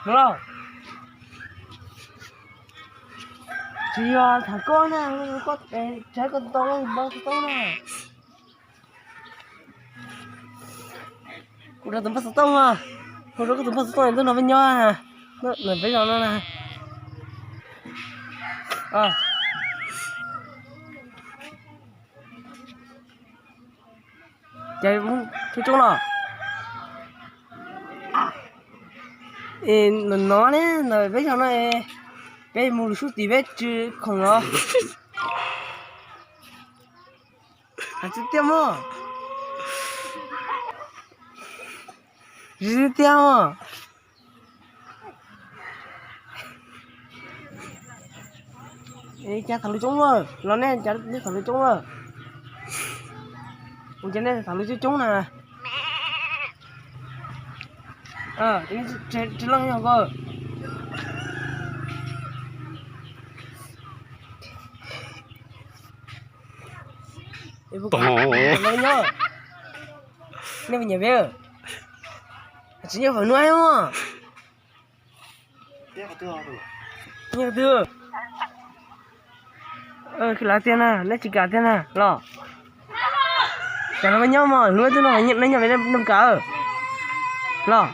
đúng không? Chị thằng con nè, con trái con to bao to nè. Udah tempat satu mah. Udah ke tempat satu itu namanya nè. Nó là bây giờ nó nè. Chạy muốn chú chỗ nào? Nó đấy, là bây giờ nó bây mua chút tí bé chứ không nó. À chút tiêm mà. Chút tiêm mà. Ê cha thằng trống rồi, nó nè cha đi thằng trống rồi. Con cha nè thằng trống nè. Ini celang ya kok. Ibu nhá. Ini punya bel. Chính phải nuôi mà. Nhớ chưa? Cái lá tiền à, lấy chỉ cả tiền à, lo. Chẳng nó với nhau mà, nuôi tôi nó nhận lấy nhà về năm cá. Lo.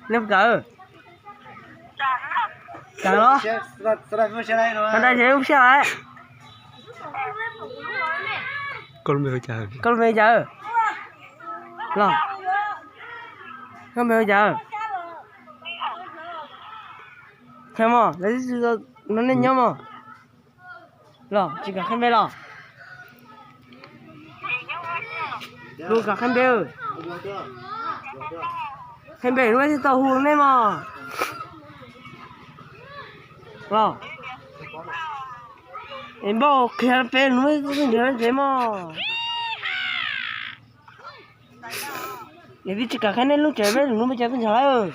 Năm cá. Chẳng đó. Con đây sẽ không xe lại. Con mèo chờ. Con mèo chờ. Lo. Con mèo chờ. Xem mà, lấy nó lên nhau mà. Lo, chỉ cả khăn bê lo. Luôn cả khăn bê ơi. Khăn bê nó sẽ tàu hùn lên mà. Lo. Em bảo khăn bê nó sẽ nhớ thế mà. Để vì chỉ cả khăn lên lúc trời bê nó mới chạy tới trái ơi.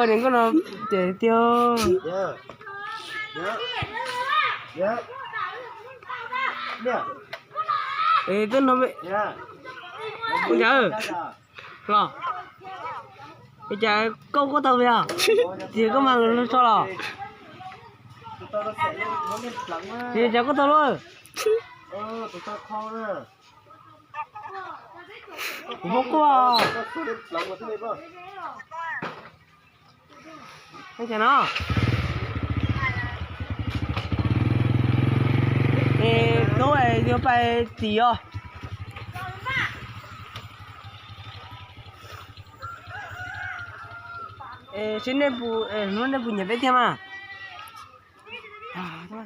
Đừng có nào để tiêu. Ê, tôi nói vậy. Bây giờ lo. Bây giờ câu có tàu về à? Chỉ có mà nó cho là. Thì giờ có tàu luôn. tụi tao kho nữa. Không có à. Thấy chưa nó? Nó này điều bài tí à? Xin nên nó nên punya bete mà. Thôi.